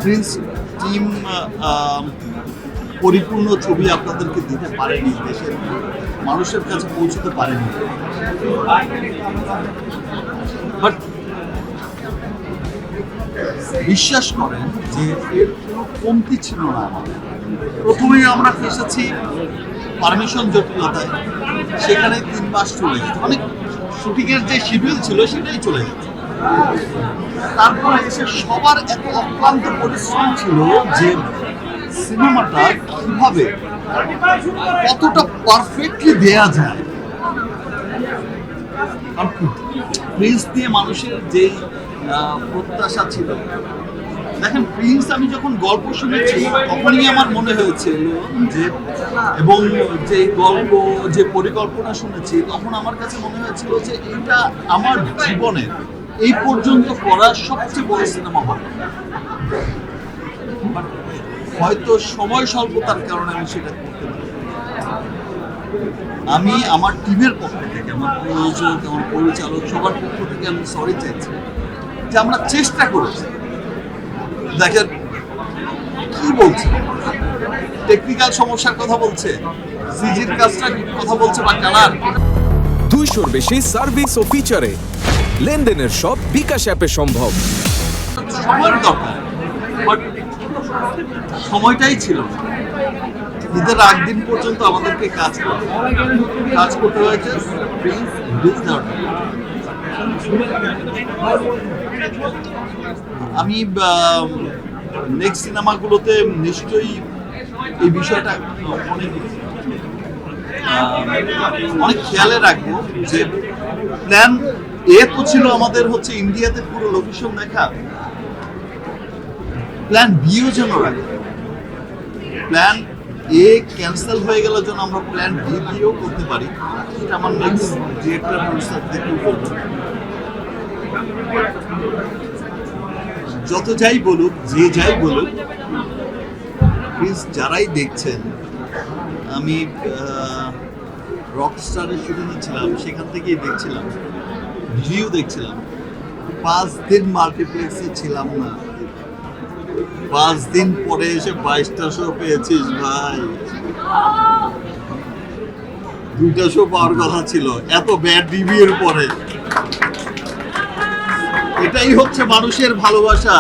Prince team পরিপূর্ণ ছবি আপনাদেরকে দিতে পারেনি, দেশের মানুষের কাছে পৌঁছতে পারেনি। বাট বিশ্বাস করেন যে এর কোনো কমতি ছিল না আমাদের। প্রথমেই আমরা ফেসেছি পারমিশন জটিলতায়, সেখানে 3 মাস চলে গেছে, অনেক শুটিংয়ের যে শিডিউল ছিল সেটাই চলে গেছে। তারপরে এসে সবার এত অক্লান্ত পরিশ্রম ছিল যে সিনেমাটা কিভাবে কতটা পারফেক্টলি দেয়া যায়। প্রিন্স দিয়ে মানুষের যেই প্রত্যাশা ছিল, দেখেন প্রিন্স আমি যখন গল্প শুনেছি তখনই আমার মনে হয়েছিল যে, এবং যে গল্প যে পরিকল্পনা শুনেছি তখন আমার কাছে মনে হয়েছিল যে এটা আমার জীবনের এই পর্যন্ত করা সবচেয়ে বড় সিনেমা হবে। হয়তো সময় স্বল্পতার কারণে আমি সেটা করতে পারি। আমি আমার টিমের পক্ষ থেকে, আমার প্রযোজক, আমার পরিচালক, সবার পক্ষ থেকে আমি সরি চাইছি যে আমরা চেষ্টা করেছি। দেখেন কি বলছে, টেকনিক্যাল সমস্যার কথা বলছে, সিজির কাজটার কথা বলছে, বা কালার। 200-র বেশি সার্ভিস ও ফিচারে লেনদেনের সব বিকাশ অ্যাপে সম্ভব। সময়ের দরকার, বাট সময়টাই ছিল না। ঈদের আগ দিন পর্যন্ত আমাদেরকে কাজ করতে হয়েছে। আমি নেক্সট সিনেমাগুলোতে নিশ্চয়ই এই বিষয়টা অনেক খেয়ালে রাখবো যে প্ল্যান এ তো ছিল আমাদের হচ্ছে ইন্ডিয়াতে পুরো লোকেশন দেখা, প্ল্যান বিও যেন রাখি। প্ল্যান এ ক্যান্সেল হয়ে গেল যেন আমরা প্ল্যান বি দিয়েও করতে পারি। এটা আমার নেক্সট ডিরেক্টর প্রডিউসার দেখেও বলবো। যত যাই বলুক, যে যাই বলুক, প্লিজ যারাই দেখছেন, আমি রকস্টারের শুটিংয়ে ছিলাম, সেখান থেকেই দেখছিলাম, ভিডিও দেখছিলাম। 5 দিন মাল্টিপ্লেক্সে ছিলাম না, 5 দিন পরে এসে 22টা শো পেয়েছিস ভাই। 2টা শো পাওয়ার কথা ছিল এত ব্যাড রিভিউর পরে। এটাই হচ্ছে মানুষের ভালোবাসা।